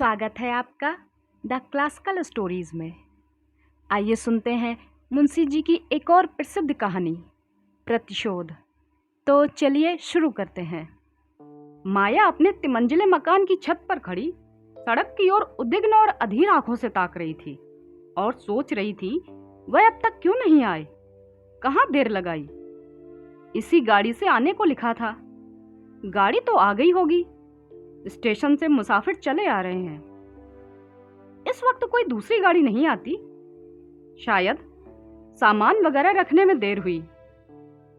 स्वागत है आपका द क्लासिकल स्टोरीज में। आइए सुनते हैं मुंशी जी की एक और प्रसिद्ध कहानी प्रतिशोध। तो चलिए शुरू करते हैं। माया अपने तिमंजिले मकान की छत पर खड़ी सड़क की ओर उद्विग्न और अधीर आंखों से ताक रही थी और सोच रही थी वह अब तक क्यों नहीं आए, कहाँ देर लगाई। इसी गाड़ी से आने को लिखा था, गाड़ी तो आ गई होगी। स्टेशन से मुसाफिर चले आ रहे हैं। इस वक्त कोई दूसरी गाड़ी नहीं आती। शायद सामान वगैरह रखने में देर हुई।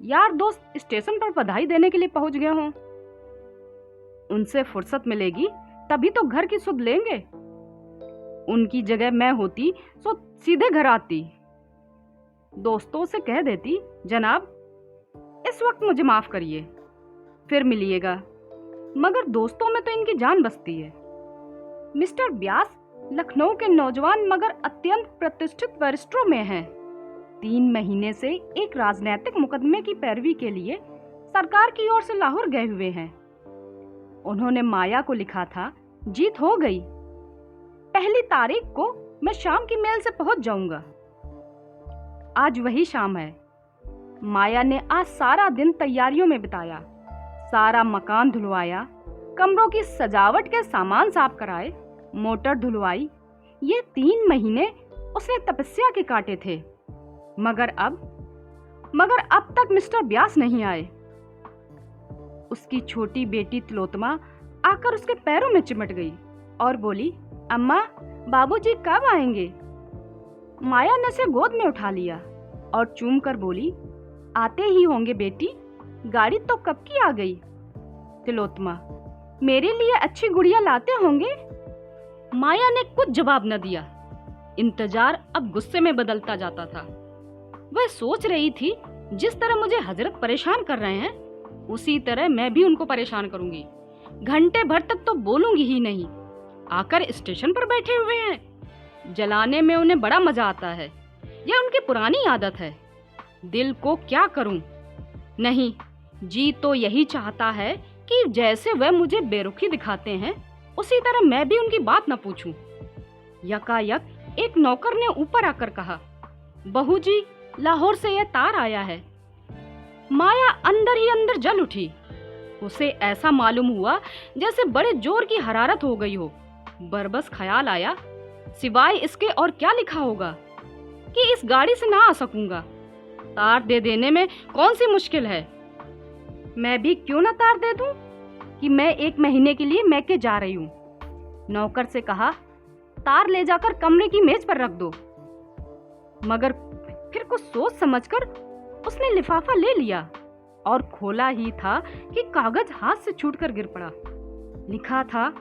यार दोस्त स्टेशन पर बधाई देने के लिए पहुंच गए हों। उनसे फुर्सत मिलेगी तभी तो घर की सुध लेंगे। उनकी जगह मैं होती तो सीधे घर आती, दोस्तों से कह देती, जनाब इस वक्त मुझे माफ करिए, फिर मिलिएगा। मगर दोस्तों में तो इनकी जान बसती है। मिस्टर व्यास लखनऊ के नौजवान मगर अत्यंत प्रतिष्ठित बैरिस्टरों में हैं। 3 महीने से एक राजनैतिक मुकदमे की पैरवी के लिए सरकार की ओर से लाहौर गए हुए हैं। उन्होंने माया को लिखा था, जीत हो गई, 1 तारीख को मैं शाम की मेल से पहुंच जाऊंगा। आज वही शाम है। माया ने आज सारा दिन तैयारियों में बिताया। सारा मकान धुलवाया, कमरों की सजावट के सामान साफ कराए, मोटर धुलवाई। ये 3 महीने उसने तपस्या के काटे थे। मगर अब तक मिस्टर व्यास नहीं आए। उसकी छोटी बेटी तिलोत्तमा आकर उसके पैरों में चिमट गई और बोली, अम्मा बाबूजी कब आएंगे? माया ने उसे गोद में उठा लिया और चूम कर बोली, आते ही होंगे बेटी, गाड़ी तो कब की आ गई। तिलोत्तमा, मेरे लिए अच्छी गुड़िया लाते होंगे। माया ने कुछ जवाब न दिया। इंतजार अब गुस्से में बदलता जाता था। वह सोच रही थी, जिस तरह मुझे हजरत परेशान कर रहे हैं उसी तरह मैं भी उनको परेशान करूंगी। घंटे भर तक तो बोलूंगी ही नहीं। आकर स्टेशन पर बैठे हुए हैं। जलाने में उन्हें बड़ा मजा आता है। यह उनकी पुरानी आदत है। दिल को क्या करूं? नहीं, जी तो यही चाहता है कि जैसे वह मुझे बेरुखी दिखाते हैं उसी तरह मैं भी उनकी बात न पूछूं। यकायक एक नौकर ने ऊपर आकर कहा, बहू जी लाहौर से यह तार आया है। माया अंदर ही अंदर जल उठी। उसे ऐसा मालूम हुआ जैसे बड़े जोर की हरारत हो गई हो। बरबस ख्याल आया, सिवाय इसके और क्या लिखा होगा कि इस गाड़ी से ना आ सकूंगा। तार दे देने में कौन सी मुश्किल है। मैं भी क्यों ना तार दे दूं कि मैं 1 महीने के लिए मैके जा रही हूं। नौकर से कहा, तार ले जाकर कमरे की मेज पर रख दो। मगर फिर कुछ सोच समझकर उसने लिफाफा ले लिया और खोला ही था कि कागज हाथ से छूटकर गिर पड़ा। लिखा था,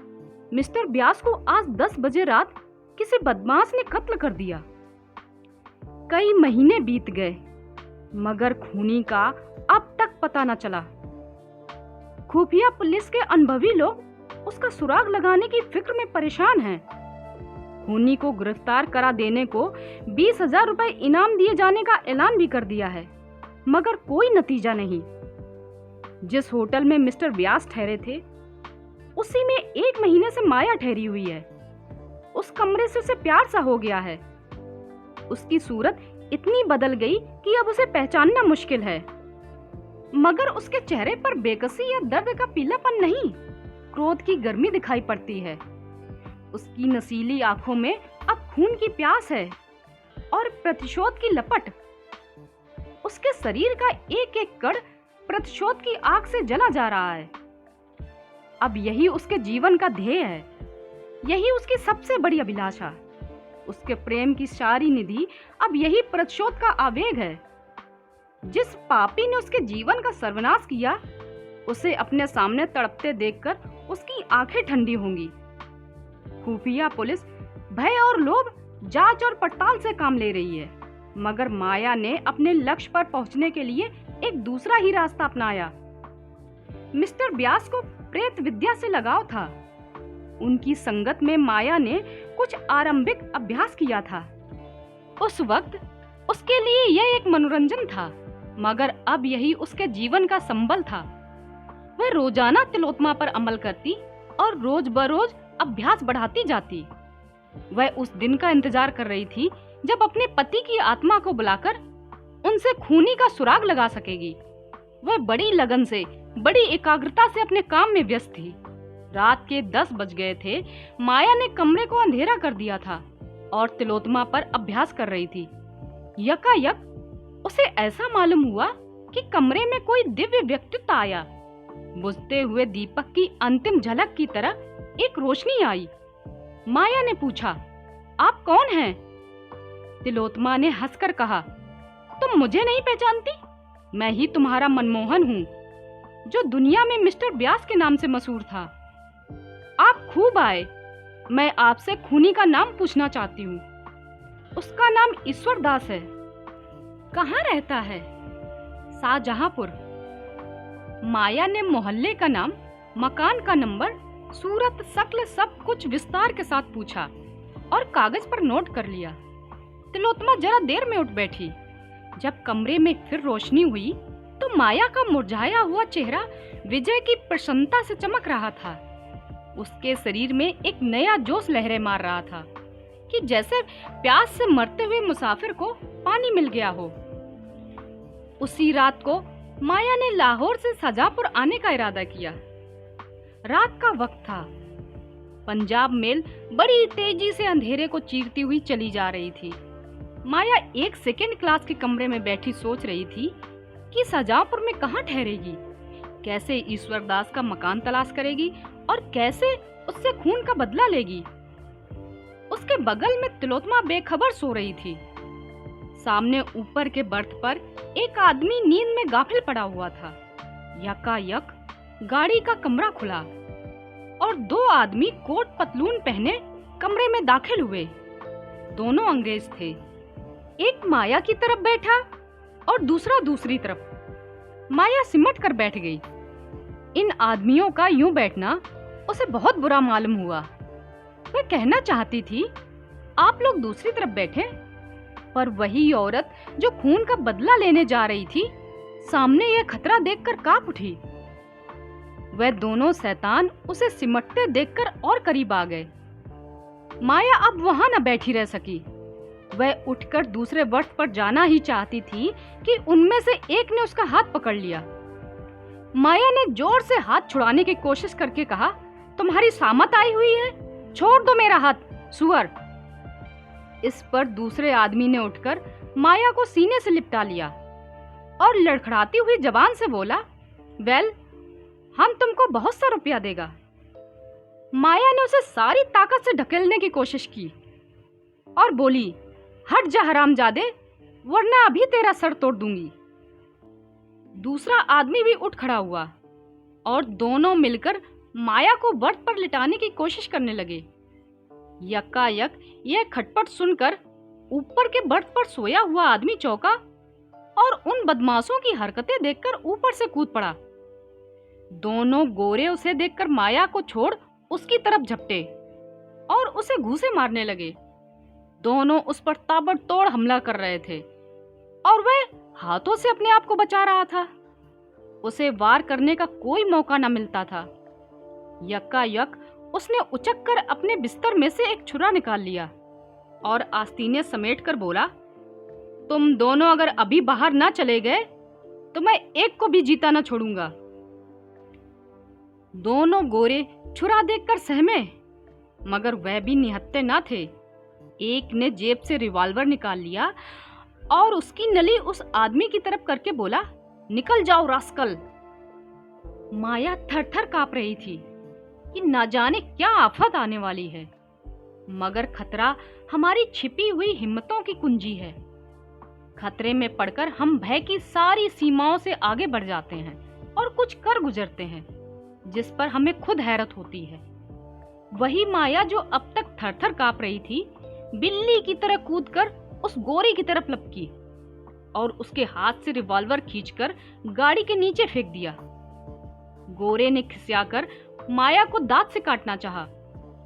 मिस्टर व्यास को आज 10 बजे रात किसी बदमाश ने कत्ल कर दिया। कई महीने बीत गए मगर खूनी का अब तक पता न चला। खुफिया पुलिस के अनुभवी लोग उसका सुराग लगाने की फिक्र में परेशान हैं। खूनी को गिरफ्तार करा देने को 20,000 रुपए इनाम दिए जाने का ऐलान भी कर दिया है, मगर कोई नतीजा नहीं। जिस होटल में मिस्टर व्यास ठहरे थे उसी में 1 महीने से माया ठहरी हुई है। उस कमरे से उसे प्यार सा हो गया है। उसकी सूरत इतनी बदल गई कि अब उसे पहचानना मुश्किल है। मगर उसके चेहरे पर बेकसी या दर्द का पीलापन नहीं, क्रोध की गर्मी दिखाई पड़ती है। उसकी नसीली आंखों में अब खून की प्यास है और प्रतिशोध की लपट। उसके शरीर का एक-एक कण प्रतिशोध की आग से जला जा रहा है। अब यही उसके जीवन का ध्येय है, यही उसकी सबसे बड़ी अभिलाषा। उसके प्रेम की सारी निधि अब यही प्रतिशोध का आवेग है। जिस पापी ने उसके जीवन का सर्वनाश किया उसे अपने सामने तड़पते देखकर उसकी आंखें ठंडी होंगी। खुफिया पुलिस भय और लोभ, जांच और पड़ताल से काम ले रही है, मगर माया ने अपने लक्ष्य पर पहुंचने के लिए एक दूसरा ही रास्ता अपनाया। मिस्टर व्यास को प्रेत विद्या से लगाव था। उनकी संगत में माया ने कुछ आरंभिक अभ्यास किया था। उस वक्त उसके लिए यह एक मनोरंजन था, मगर अब यही उसके जीवन का संबल था। वह रोजाना तिलोत्तमा पर अमल करती और रोज बरोज अभ्यास बढ़ाती जाती। वह उस दिन का इंतजार कर रही थी जब अपने पति की आत्मा को बुलाकर उनसे खूनी का सुराग लगा सकेगी। वह बड़ी लगन से, बड़ी एकाग्रता से अपने काम में व्यस्त थी। रात के 10 बज गए थे। माया ने कमरे को अंधेरा कर दिया था और तिलोत्तमा पर अभ्यास कर रही थी। यकायक उसे ऐसा मालूम हुआ कि कमरे में कोई दिव्य व्यक्तित्व आया। बुझते हुए दीपक की अंतिम झलक की तरह एक रोशनी आई। माया ने पूछा, आप कौन हैं? तिलोत्तमा ने हंसकर कहा, तुम मुझे नहीं पहचानती? मैं ही तुम्हारा मनमोहन हूँ, जो दुनिया में मिस्टर व्यास के नाम से मशहूर था। आप खूब आए। मैं आपसे खूनी का नाम पूछना चाहती हूँ। उसका नाम ईश्वर दास है। कहाँ रहता है? शाहजहांपुर। माया ने मोहल्ले का नाम, मकान का नंबर, सूरत, शक्ल सब कुछ विस्तार के साथ पूछा और कागज पर नोट कर लिया। तिलोत्तमा जरा देर में उठ बैठी। जब कमरे में फिर रोशनी हुई तो माया का मुरझाया हुआ चेहरा विजय की प्रसन्नता से चमक रहा था। उसके शरीर में एक नया जोश लहरें मार रहा था कि जैसे प्यास से मरते हुए मुसाफिर को पानी मिल गया हो। उसी रात को माया ने लाहौर से शाहजहांपुर आने का इरादा किया। रात का वक्त था। पंजाब मेल बड़ी तेजी से अंधेरे को चीरती हुई चली जा रही थी। माया एक सेकंड क्लास के कमरे में बैठी सोच रही थी कि शाहजहांपुर में कहाँ ठहरेगी, कैसे ईश्वर दास का मकान तलाश करेगी और कैसे उससे खून का बदला लेगी। उसके बगल में तिलोत्तमा बेखबर सो रही थी। सामने ऊपर के बर्थ पर एक आदमी नींद में गाफिल पड़ा हुआ था। यकायक गाड़ी का कमरा खुला और 2 आदमी कोट पतलून पहने कमरे में दाखिल हुए। दोनों अंग्रेज थे। एक माया की तरफ बैठा और दूसरा दूसरी तरफ। माया सिमट कर बैठ गई। इन आदमियों का यूं बैठना उसे बहुत बुरा मालूम हुआ। वह कहना चाहती थी, आप लोग दूसरी तरफ बैठे, पर वही औरत जो खून का बदला लेने जा रही थी, सामने यह खतरा देखकर कांप उठी। वह दोनों शैतान उसे सिमटते देखकर और करीब आ गए। माया अब वहां न बैठी रह सकी। वह उठकर दूसरे बर्थ पर जाना ही चाहती थी कि उनमें से एक ने उसका हाथ पकड़ लिया। माया ने जोर से हाथ छुड़ाने की कोशिश करके कहा, तुम्हारी सामत आई हुई है, छोड़ दो मेरा हाथ, सुअर। इस पर दूसरे आदमी ने उठकर माया को सीने से लिपटा लिया और लड़खड़ाती हुई जबान से बोला, वेल, हम तुमको बहुत सा रुपया देगा। माया ने उसे सारी ताकत से ढकेलने की कोशिश की और बोली, हट जा हरामजादे, वरना अभी तेरा सर तोड़ दूंगी। दूसरा आदमी भी उठ खड़ा हुआ और दोनों मिलकर माया को बर्थ पर लिटाने की कोशिश करने लगे। यकायक यह खटपट सुनकर ऊपर के बर्थ पर सोया हुआ आदमी चौंका और उन बदमाशों की हरकतें देखकर ऊपर से कूद पड़ा। दोनों गोरे उसे देखकर माया को छोड़ उसकी तरफ झपटे और उसे घूंसे मारने लगे। दोनों उस पर ताबड़तोड़ हमला कर रहे थे और वह हाथों से अपने आप को बचा रहा था। उसे वार करने का कोई मौका न मिलता था। यकायक उसने उचक कर अपने बिस्तर में से एक छुरा निकाल लिया और आस्तीनें समेट कर बोला, तुम दोनों अगर अभी बाहर ना चले गए तो मैं एक को भी जीता न छोड़ूंगा। दोनों गोरे छुरा देखकर सहमे, मगर वह भी निहत्थे न थे। एक ने जेब से रिवॉल्वर निकाल लिया और उसकी नली उस आदमी की तरफ करके बोला, निकल जाओ रास्कल। माया थर-थर कांप रही थी कि न जाने क्या आफत आने वाली है, मगर खतरा हमारी छिपी हुई हिम्मतों की कुंजी है। खतरे में पड़कर हम भय की सारी सीमाओं से आगे बढ़ जाते हैं और कुछ कर गुजरते हैं जिस पर हमें खुद हैरत होती है। वही माया जो अब तक थर-थर कांप रही थी, बिल्ली की तरह कूदकर उस गोरी की तरफ लपकी और उसके हाथ से रिवॉल्वर खींचकर गाड़ी के नीचे फेंक दिया। गोरे ने खिसियाकर माया को दांत से काटना चाहा,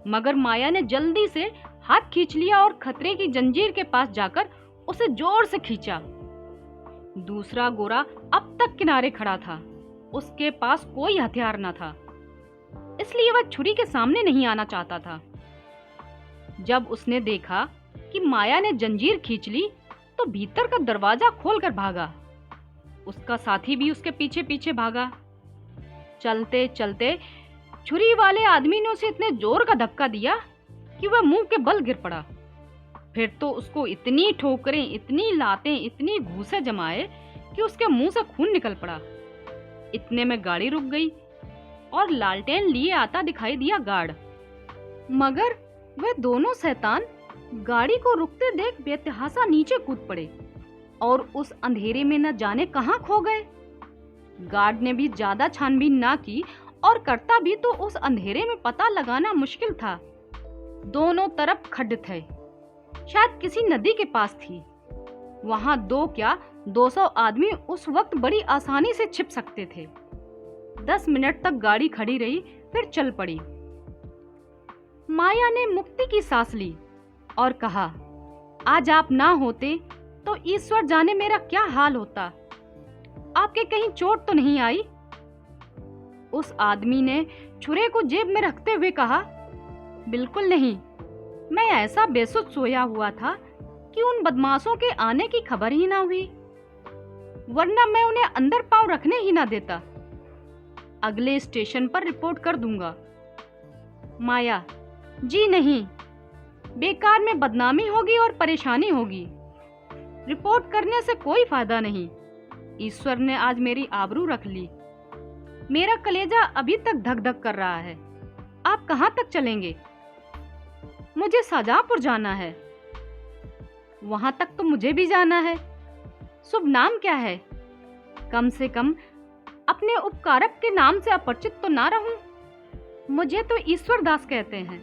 मगर माया ने जल्दी से हाथ खींच लिया और खतरे की जंजीर के पास जाकर उसे जोर से खींचा। दूसरा गोरा अब तक किनारे खड़ा था। उसके पास कोई हथियार न था। इसलिए वह छुरी के सामने नहीं आना चाहता था। जब उसने देखा कि माया ने जंजीर खींच ली तो भीतर का दरवाजा खोलकर भागा। उसका साथी भी उसके पीछे पीछे भागा। चलते चलते छुरी वाले आदमी ने उसे इतने जोर का धक्का दिया कि वह मुंह के बल गिर पड़ा। फिर तो उसको इतनी ठोकरें, इतनी लातें, इतनी घूंसे जमाए कि उसके मुंह से खून निकल पड़ा। इतने में गाड़ी रुक गई और लालटेन लिए आता दिखाई दिया गार्ड। मगर वे दोनों शैतान गाड़ी को रुकते देख बेतहाशा नीचे कूद पड़े और उस अंधेरे में न जाने कहां खो गए। गार्ड ने भी ज्यादा छानबीन ना की और करता भी तो उस अंधेरे में पता लगाना मुश्किल था। दोनों तरफ खड्ड थे, शायद किसी नदी के पास थी। वहां 2 क्या 200 आदमी उस वक्त बड़ी आसानी से छिप सकते थे। 10 मिनट तक गाड़ी खड़ी रही, फिर चल पड़ी। माया ने मुक्ति की सांस ली और कहा, आज आप ना होते तो ईश्वर जाने मेरा क्या हाल होता। आपके कहीं चोट तो नहीं आई? उस आदमी ने छुरे को जेब में रखते हुए कहा, बिल्कुल नहीं। मैं ऐसा बेसुध सोया हुआ था कि उन बदमाशों के आने की खबर ही ना हुई, वरना मैं उन्हें अंदर पांव रखने ही ना देता। अगले स्टेशन पर रिपोर्ट कर दूंगा। माया, जी नहीं, बेकार में बदनामी होगी और परेशानी होगी। रिपोर्ट करने से कोई फायदा नहीं। ईश्वर ने आज मेरी आबरू रख ली। मेरा कलेजा अभी तक धक धक कर रहा है। आप कहां तक चलेंगे? मुझे शाहजहांपुर जाना है। वहां तक तो मुझे भी जाना है। शुभ नाम क्या है? कम से कम अपने उपकारक के नाम से अपरिचित तो ना रहूं। मुझे तो ईश्वर दास कहते हैं।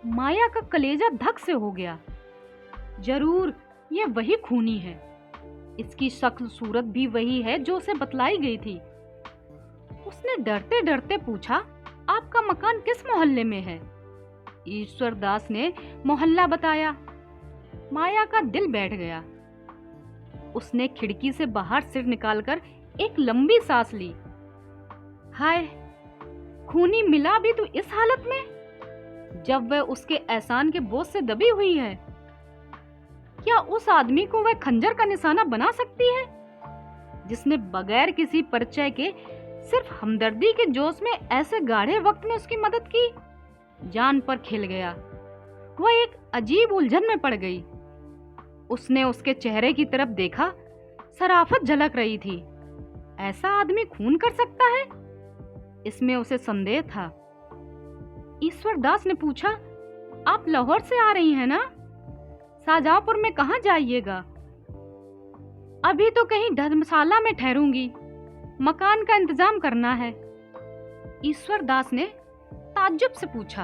माया का कलेजा धक से हो गया। जरूर ये वही खूनी है। इसकी शक्ल सूरत भी वही है जो उसे बतलाई गई थी। उसने डरते डरते पूछा, आपका मकान किस मोहल्ले में है? ईश्वर दास ने मोहल्ला बताया। माया का दिल बैठ गया। उसने खिड़की से बाहर सिर निकालकर एक लंबी सांस ली। हाय, खूनी मिला भी तो इस हालत में, जब वह उसके एहसान के बोझ से दबी हुई है। क्या उस आदमी को वह खंजर का निशाना बना सकती है, जिसने बगैर किसी परिचय के सिर्फ हमदर्दी के जोश में ऐसे गाढ़े वक्त में उसकी मदद की? जान पर खेल गया। वह एक अजीब उलझन में पड़ गई। उसने उसके चेहरे की तरफ देखा। शराफत झलक रही थी। ऐसा आदमी खून कर सकता है, इसमें उसे संदेह था। ईश्वर दास ने पूछा, आप लाहौर से आ रही हैं ना? शाहजहांपुर में कहाँ जाइएगा? अभी तो कहीं धर्मशाला में ठहरूंगी। मकान का इंतजाम करना है। ईश्वर दास ने ताज्जुब से पूछा,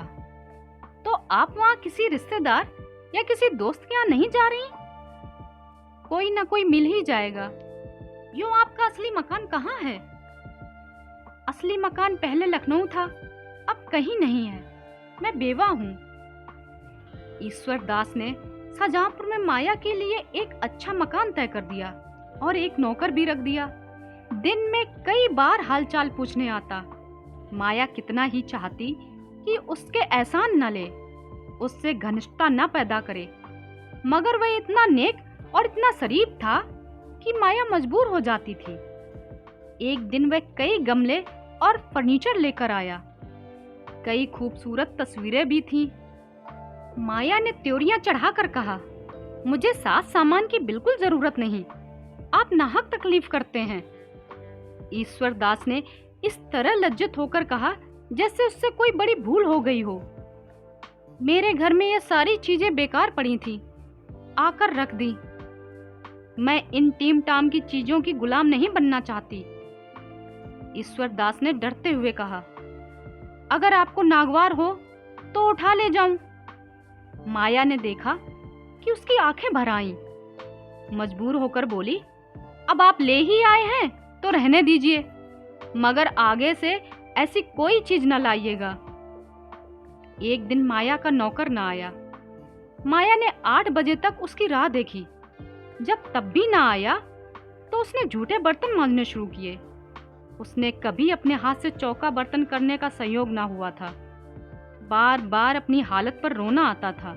तो आप वहां किसी रिश्तेदार या किसी दोस्त के यहाँ नहीं जा रही? कोई ना कोई मिल ही जाएगा। यूं आपका असली मकान कहाँ है? असली मकान पहले लखनऊ था, अब कहीं नहीं है। मैं बेवा हूँ। ईश्वर दास ने शाहजहांपुर में माया के लिए एक अच्छा मकान तय कर दिया और एक नौकर भी रख दिया। दिन में कई बार हालचाल पूछने आता। माया कितना ही चाहती कि उसके एहसान न ले, उससे घनिष्ठता न पैदा करे, मगर वह इतना नेक और इतना शरीफ था कि माया मजबूर हो जाती थी। एक दिन वह कई गमले और फर्नीचर लेकर आया। कई खूबसूरत तस्वीरें भी थीं। माया ने त्योरियां चढ़ाकर कहा, मुझे साज सामान की बिल्कुल जरूरत नहीं, आप नाहक तकलीफ करते हैं। ईश्वर दास ने इस तरह लज्जित होकर कहा जैसे उससे कोई बड़ी भूल हो गई हो। मेरे घर में ये सारी चीजें बेकार पड़ी थी, आकर रख दी। मैं इन टीम टाम की चीजों की गुलाम नहीं बनना चाहती। ईश्वर दास ने डरते हुए कहा, अगर आपको नागवार हो तो उठा ले जाऊं। माया ने देखा कि उसकी आंखें भर आईं। मजबूर होकर बोली, अब आप ले ही आए हैं तो रहने दीजिए, मगर आगे से ऐसी कोई चीज न लाइएगा। एक दिन माया का नौकर न आया। माया ने 8 बजे तक उसकी राह देखी। जब तब भी ना आया तो उसने झूठे बर्तन मांजने शुरू किए। उसने कभी अपने हाथ से चौका बर्तन करने का संयोग ना हुआ था। बार बार अपनी हालत पर रोना आता था।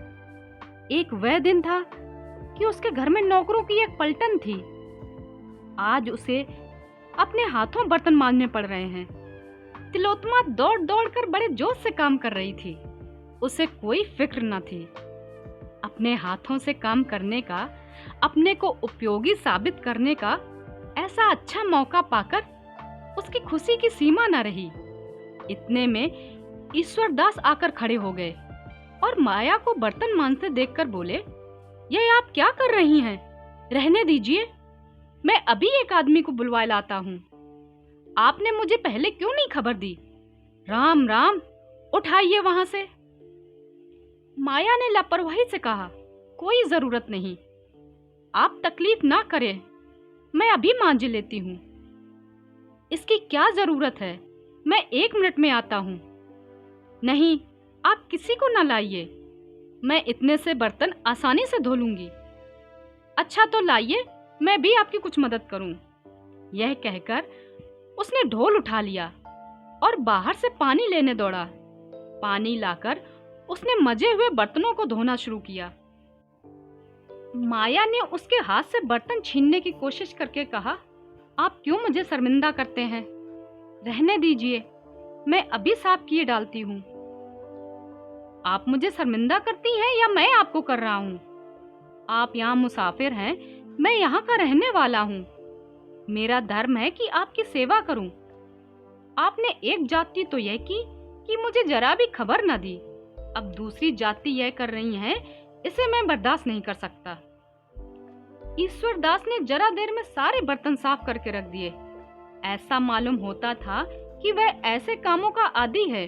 एक वह दिन था कि उसके घर में नौकरों की एक पलटन थी। आज उसे अपने हाथों बर्तन मांजने पड़ रहे हैं। तिलोत्तमा दौड़ दौड़ कर बड़े जोश से काम कर रही थी। उसे कोई फिक्र न थी। अपने हाथों से काम करने का, अपने को उपयोगी साबित करने का ऐसा अच्छा मौका पाकर उसकी खुशी की सीमा न रही। इतने में ईश्वरदास आकर खड़े हो गए और माया को बर्तन मांजते देखकर बोले, ये आप क्या कर रही हैं? रहने दीजिए, मैं अभी एक आदमी को बुलवाए लाता हूँ। आपने मुझे पहले क्यों नहीं खबर दी? राम राम, उठाइए वहां से। माया ने लापरवाही से कहा, कोई जरूरत नहीं, आप तकलीफ ना करें, मैं अभी मांज लेती हूँ। इसकी क्या जरूरत है, मैं 1 मिनट में आता हूँ। नहीं, आप किसी को ना लाइए, मैं इतने से बर्तन आसानी से धो लूंगी। अच्छा तो लाइए, मैं भी आपकी कुछ मदद करूं। यह कहकर उसने ढोल उठा लिया और बाहर से पानी लेने दौड़ा। पानी लाकर उसने मजे हुए बर्तनों को धोना शुरू किया। माया ने उसके हाथ से बर्तन छीनने की कोशिश करके कहा, आप क्यों मुझे शर्मिंदा करते हैं? रहने दीजिए, मैं अभी साफ किए डालती हूँ। आप मुझे शर्मिंदा करती हैं या मैं आपको कर रहा हूँ? आप यहाँ मुसाफिर हैं, मैं यहाँ का रहने वाला हूँ। मेरा धर्म है कि आपकी सेवा करूं। आपने एक जाति तो यह की कि मुझे जरा भी खबर न दी, अब दूसरी जाति यह कर रही है, इसे मैं बर्दाश्त नहीं कर सकता। ईश्वरदास ने जरा देर में सारे बर्तन साफ करके रख दिए। ऐसा मालूम होता था कि वह ऐसे कामों का आदी है।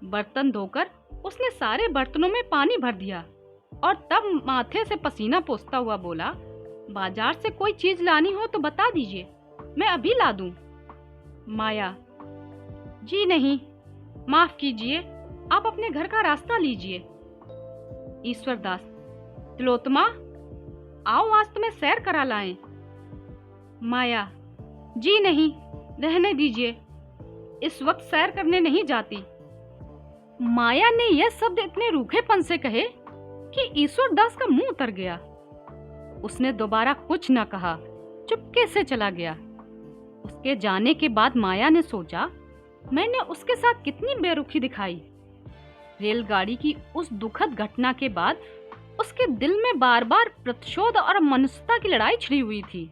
बर्तन धोकर उसने सारे बर्तनों में पानी भर दिया और तब माथे से पसीना पोंछता हुआ बोला, बाजार से कोई चीज लानी हो तो बता दीजिए, मैं अभी ला दूं। माया, जी नहीं, माफ कीजिए, आप अपने घर का रास्ता लीजिए। ईश्वरदास, तिलोत्तमा, आओ आज तुम्हें सैर करा लाएं। माया, जी नहीं, रहने दीजिए, इस वक्त सैर करने नहीं जाती। माया ने यह शब्द इतने रूखेपन से कहे कि ईश्वरदास का मुंह उतर गया। उसने दोबारा कुछ न कहा, चुपके से चला गया। उसके जाने के बाद माया ने सोचा, मैंने उसके साथ कितनी बेरुखी दिखाई। रेलगाड़ी की उस दुखद घटना के बाद उसके दिल में बार बार प्रतिशोध और मनुष्यता की लड़ाई छिड़ी हुई थी।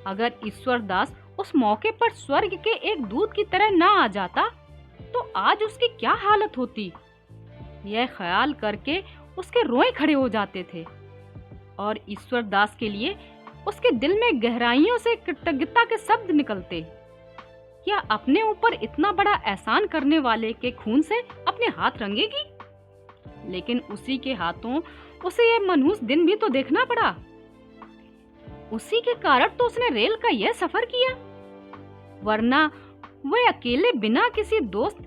अगर ईश्वरदास उस मौके पर स्वर्ग के एक दूत की तरह न आ जाता तो आज उसकी क्या हालत होती। यह ख्याल करके उसके रोए खड़े हो जाते थे और ईश्वरदास के लिए उसके दिल में गहराइयों से कृतज्ञता के शब्द निकलते। क्या अपने ऊपर इतना बड़ा एहसान करने वाले के खून से अपने हाथ रंगेगी? लेकिन उसी के हाथों उसे यह मनहूस दिन भी तो देखना पड़ा। उसी के कारण तो उसने रेल का यह सफर किया, वरना वह अकेले बिना किसी दोस्त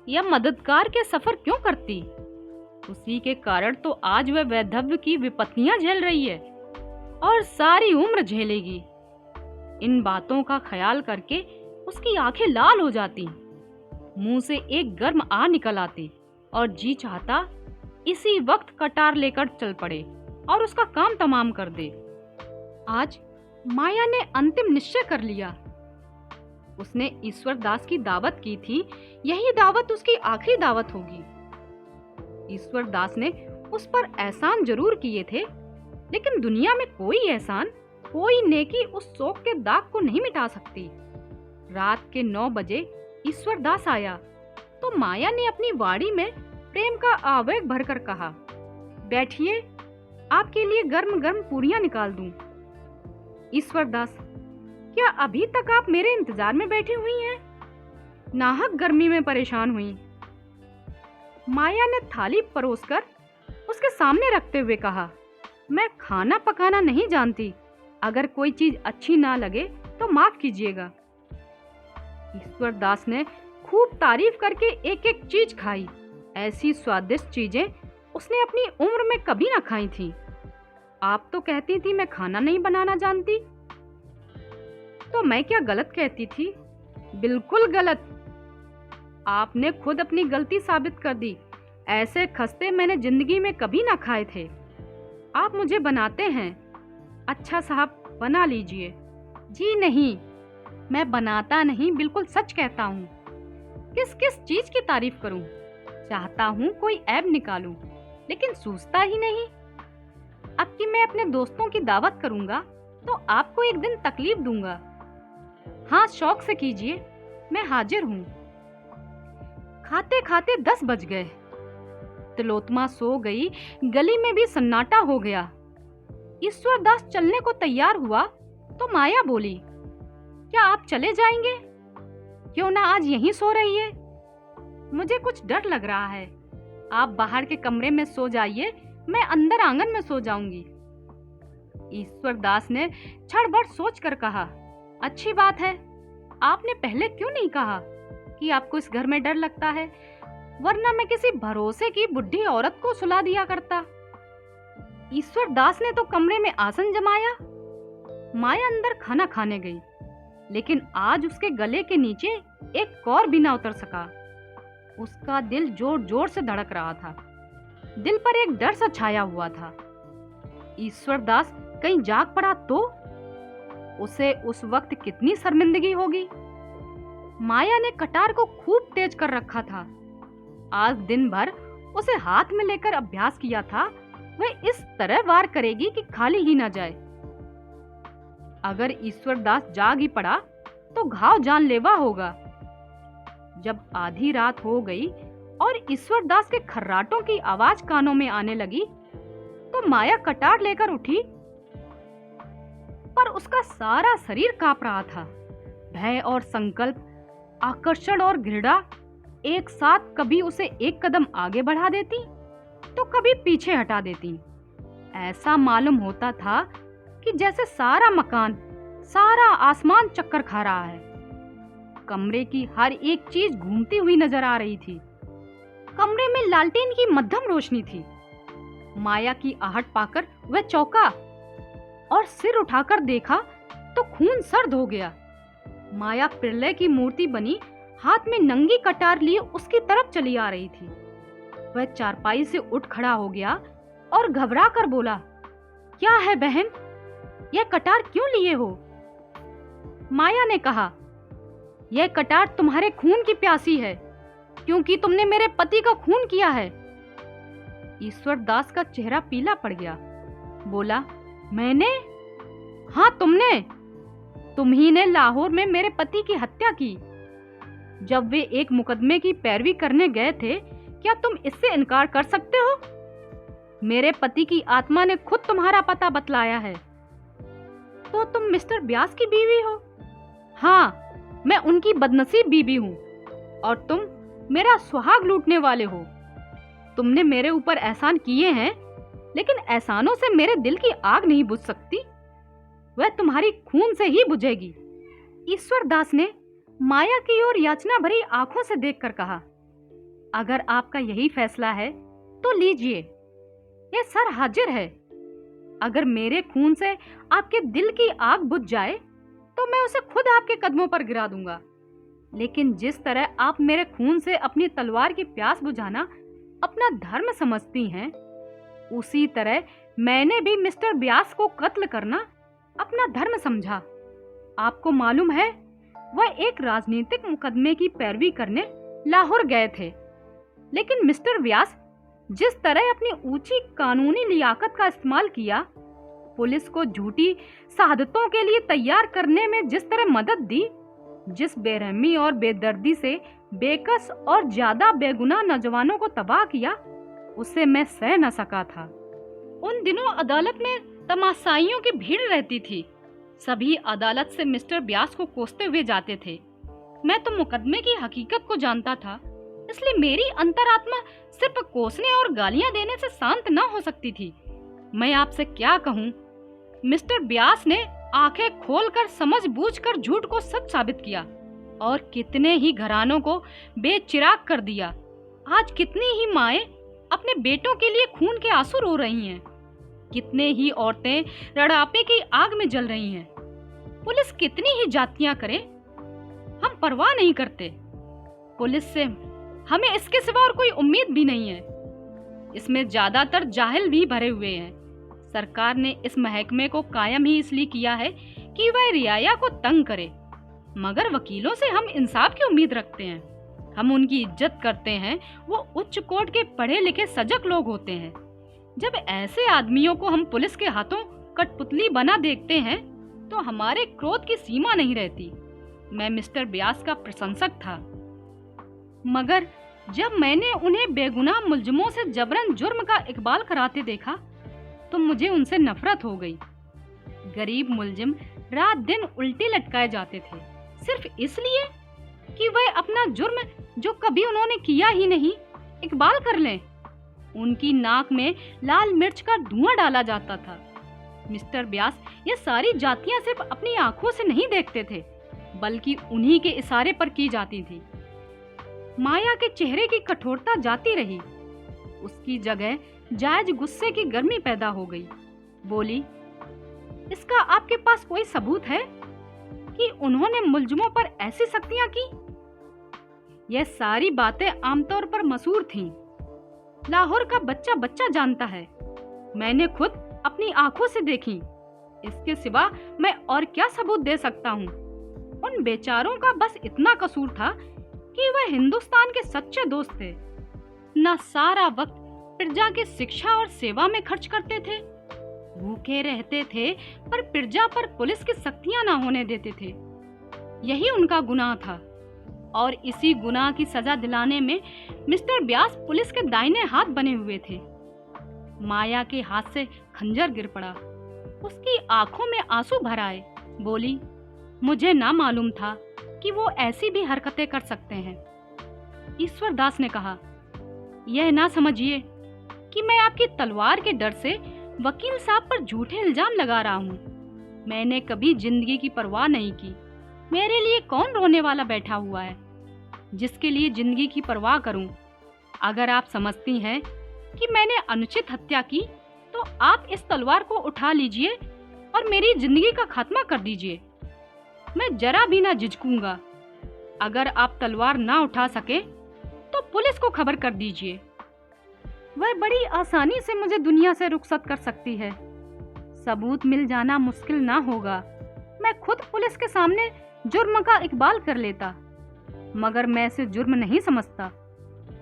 या मददगार के सफर क्यों करती। उसी के कारण तो आज वह वैधव्य की विपत्तियां झेल रही है और सारी उम्र झेलेगी। इन बातों का ख्याल करके उसकी आंखें लाल हो जाती, मुंह से एक गर्म आ निकल आती और जी चाहता इसी वक्त कटार लेकर चल पड़े और उसका काम तमाम कर दे। आज माया ने अंतिम निश्चय कर लिया। उसने ईश्वरदास की दावत की थी, यही दावत उसकी आखिरी दावत होगी। ईश्वरदास ने उस पर एहसान जरूर किए थे, लेकिन दुनिया में कोई एहसान, कोई नेकी उस शोक के दाग को नहीं मिटा सकती। रात के 9 बजे ईश्वरदास आया तो माया ने अपनी वाड़ी में प्रेम का आवेग भरकर कहा, बैठिए, आपके लिए गर्म गर्म पूरियां निकाल दूं। ईश्वरदास, क्या अभी तक आप मेरे इंतजार में बैठी हुई हैं? नाहक गर्मी में परेशान हुई। माया ने थाली परोसकर उसके सामने रखते हुए कहा, मैं खाना पकाना नहीं जानती, अगर कोई चीज अच्छी ना लगे तो माफ कीजिएगा। ईश्वरदास ने खूब तारीफ करके एक एक चीज खाई। ऐसी स्वादिष्ट चीजें उसने अपनी उम्र में कभी ना खाई थी। आप तो कहती थी मैं खाना नहीं बनाना जानती, तो मैं क्या गलत कहती थी? बिल्कुल गलत। आपने खुद अपनी गलती साबित कर दी। ऐसे खस्ते मैंने जिंदगी में कभी ना खाए थे। आप मुझे बनाते हैं। अच्छा साहब, बना लीजिए। जी नहीं, मैं बनाता नहीं, बिल्कुल सच कहता हूँ। किस किस चीज की तारीफ करूँ? चाहता हूँ कोई ऐब निकालूं, लेकिन सूझता ही नहीं। अब कि मैं अपने दोस्तों की दावत करूंगा तो आपको एक दिन तकलीफ दूंगा। हाँ, शौक से कीजिए, मैं हाजिर हूँ। खाते खाते 10 बज गए। तिलोत्तमा सो गई। गली में भी सन्नाटा हो गया। ईश्वरदास चलने को तैयार हुआ तो माया बोली, क्या आप चले जाएंगे? क्यों ना आज यहीं सो रहिए। मुझे कुछ डर लग रहा है। आप बाहर के कमरे में सो जाइए, मैं अंदर आंगन में सो जाऊंगी। ईश्वरदास ने क्षण भर सोच कर कहा, अच्छी बात है। आपने पहले क्यों नहीं कहा कि आपको इस घर में डर लगता है? वरना मैं किसी भरोसे की बुढ़ी औरत को सुला दिया करता। ईश्वरदास ने तो कमरे में आसन जमाया। माया अंदर खाना खाने गई, लेकिन आज उसके गले के नीचे एक कौर भी ना उतर सका। उसका दिल जोर जोर से धड़क रहा था। दिल पर एक डर सा छाया हुआ था। ईश्वरदास कहीं जाग पड़ा तो उसे उस वक्त कितनी शर्मिंदगी होगी। माया ने कटार को खूब तेज कर रखा था। आज दिन भर उसे हाथ में लेकर अभ्यास किया था। वह इस तरह वार करेगी कि खाली ही ना जाए। अगर ईश्वरदास जाग ही पड़ा तो घाव जानलेवा होगा। जब आधी रात हो गई और ईश्वरदास के खर्राटों की आवाज कानों में आने लगी तो माया कटार लेकर उठी, पर उसका सारा शरीर कांप रहा था। भय और संकल्प, आकर्षण और घृणा एक साथ कभी उसे एक कदम आगे बढ़ा देती तो कभी पीछे हटा देती। ऐसा मालूम होता था कि जैसे सारा मकान, सारा आसमान चक्कर खा रहा है। कमरे की हर एक चीज घूमती हुई नजर आ रही थी। कमरे में लालटेन की मध्यम रोशनी थी। माया की आहट पाकर वह चौंका और सिर उठाकर देखा तो खून सर्द हो गया। माया प्रलय की मूर्ति बनी हाथ में नंगी कटार लिए उसकी तरफ चली आ रही थी। वह चारपाई से उठ खड़ा हो गया और घबरा कर बोला, क्या है बहन, यह कटार क्यों लिए हो? माया ने कहा, यह कटार तुम्हारे खून की प्यासी है, क्योंकि तुमने मेरे पति का खून किया है। ईश्वरदास का चेहरा पीला पड़ गया। बोला, मैंने? हाँ, तुमने। तुम ही ने लाहौर में मेरे पति की हत्या की। जब वे एक मुकदमे की पैरवी करने गए थे, क्या तुम इससे इनकार कर सकते हो? मेरे पति की आत्मा ने खुद तुम्हारा पता बतलाया है। तो तुम मिस्टर व्यास की बीवी हो? हाँ, मैं उनकी बदनसीब बीवी हूँ और तुम मेरा सुहाग लूटने वाले हो। तुमने मेरे ऊपर एहसान किए हैं, लेकिन एहसानों से मेरे दिल की आग नहीं बुझ सकती। वह तुम्हारी खून से ही बुझेगी। ईश्वरदास ने माया की ओर याचना भरी आंखों से देखकर कहा, अगर आपका यही फैसला है तो लीजिए, यह सर हाजिर है। अगर मेरे खून से आपके दिल की आग बुझ जाए तो मैं उसे खुद आपके कदमों पर गिरा दूंगा। लेकिन जिस तरह आप मेरे खून से अपनी तलवार की प्यास बुझाना अपना धर्म समझती हैं, उसी तरह मैंने भी मिस्टर व्यास को कत्ल करना अपना धर्म समझा। आपको मालूम है, वह एक राजनीतिक मुकदमे की पैरवी करने लाहौर गए थे, लेकिन मिस्टर व्यास जिस तरह अपनी ऊंची कानूनी लियाकत का इस्तेमाल किया, पुलिस को झूठी शहादतों के लिए तैयार करने में जिस तरह मदद दी, जिस बेरहमी और बेदर्दी से बेकस और ज्यादा बेगुनाह नौजवानों को तबाह किया, उसे मैं सह न सका था। उन दिनों अदालत में तमाशाइयों की भीड़ रहती थी। सभी अदालत से मिस्टर व्यास को कोसते हुए जाते थे। मैं तो मुकदमे की हकीकत को जानता था, इसलिए मेरी अंतरात्मा सिर्फ कोसने और गालियां देने से शांत न हो सकती थी। मैं आपसे क्या कहूँ, मिस्टर व्यास ने आंखें खोलकर समझबूझकर झूठ को सच साबित किया और कितने ही घरानों को बेचिराग कर दिया। आज कितनी ही माएं अपने बेटों के लिए खून के आंसू रो रही हैं। कितने ही औरतें रड़ापे की आग में जल रही हैं। पुलिस कितनी ही जातियां करे, हम परवाह नहीं करते। पुलिस से हमें इसके सिवा और कोई उम्मीद भी नहीं है। इसमें ज्यादातर जाहिल भी भरे हुए हैं। सरकार ने इस महकमे को कायम ही इसलिए किया है कि वह रियाया को तंग करे, मगर वकीलों से हम इंसाफ की उम्मीद रखते हैं। हम उनकी इज्जत करते हैं। वो उच्च कोर्ट के पढ़े लिखे सजग लोग होते हैं। जब ऐसे आदमियों को हम पुलिस के हाथों कठपुतली बना देखते हैं तो हमारे क्रोध की सीमा नहीं रहती। मैं मिस्टर व्यास का प्रशंसक था, मगर जब मैंने उन्हें बेगुनाह मुलजिमों से जबरन जुर्म का इकबाल कराते देखा तो मुझे उनसे नफरत हो गई। गरीब मुलजिम रात दिन उल्टे लटकाए जाते थे सिर्फ इसलिए कि वह अपना जुर्म, जो कभी उन्होंने किया ही नहीं, इकबाल कर लें। उनकी नाक में लाल मिर्च का धुआं डाला जाता था। मिस्टर व्यास ये सारी जातियां सिर्फ अपनी आंखों से नहीं देखते थे, बल्कि उन्हीं के इशारे पर की जाती थी। माया के चेहरे की कठोरता जाती रही। उसकी जगह जायज गुस्से की गर्मी पैदा हो गई। बोली, इसका आपके पास कोई सबूत है कि उन्होंने मुलजिमों पर ऐसी सख्तियां की? यह सारी बातें आमतौर पर मशहूर थीं। लाहौर का बच्चा बच्चा जानता है। मैंने खुद अपनी आंखों से देखी। इसके सिवा मैं और क्या सबूत दे सकता हूँ? उन बेचारों का बस इतना कसूर था कि वह हिंदुस्तान के सच्चे दोस्त थे। न सारा वक्त प्रजा की शिक्षा और सेवा में खर्च करते थे, भूखे रहते थे, पर प्रजा पर पुलिस की सख्तियां ना होने देते थे। यही उनका गुनाह था, और इसी गुनाह की सजा दिलाने में मिस्टर व्यास पुलिस के दाहिने हाथ बने हुए थे। माया के हाथ से खंजर गिर पड़ा। उसकी आंखों में आंसू भर आए। बोली, मुझे ना मालूम था कि वो ऐसी भी हरकतें कर सकते हैं। ईश्वर दास ने कहा, यह ना समझिए कि मैं आपकी तलवार के डर से वकील साहब पर झूठे इल्जाम लगा रहा हूँ। मैंने कभी जिंदगी की परवाह नहीं की। मेरे लिए कौन रोने वाला बैठा हुआ है जिसके लिए जिंदगी की परवाह करूं? अगर आप समझती हैं कि मैंने अनुचित हत्या की तो आप इस तलवार को उठा लीजिए और मेरी जिंदगी का खात्मा कर दीजिए। मैं जरा भी ना झिझकूंगा। अगर आप तलवार ना उठा सके तो पुलिस को खबर कर दीजिए। वह बड़ी आसानी से मुझे दुनिया से रुखसत कर सकती है। सबूत मिल जाना मुश्किल ना होगा। मैं खुद पुलिस के सामने जुर्म का इकबाल कर लेता, मगर मैं इसे जुर्म नहीं समझता।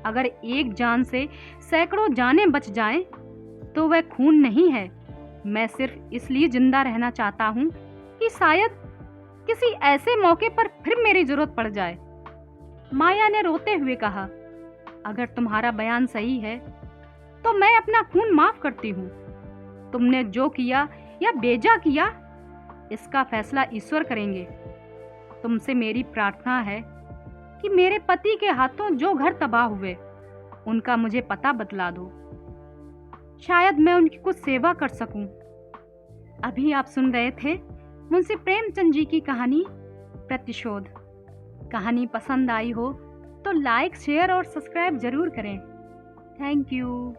अगर एक जान से सैकड़ों जानें बच जाएं, तो वह खून नहीं है। मैं सिर्फ इसलिए जिंदा रहना चाहता हूँ कि शायद किसी ऐसे मौके पर फिर मेरी जरूरत पड़ जाए। माया ने रोते हुए कहा, अगर तुम्हारा बयान सही है तो मैं अपना खून माफ करती हूँ। तुमने जो किया या बेजा किया, इसका फैसला ईश्वर करेंगे। तुमसे मेरी प्रार्थना है कि मेरे पति के हाथों जो घर तबाह हुए उनका मुझे पता बतला दो। शायद मैं उनकी कुछ सेवा कर सकूं। अभी आप सुन रहे थे मुंशी प्रेमचंद जी की कहानी प्रतिशोध। कहानी पसंद आई हो तो लाइक, शेयर और सब्सक्राइब जरूर करें। Thank you.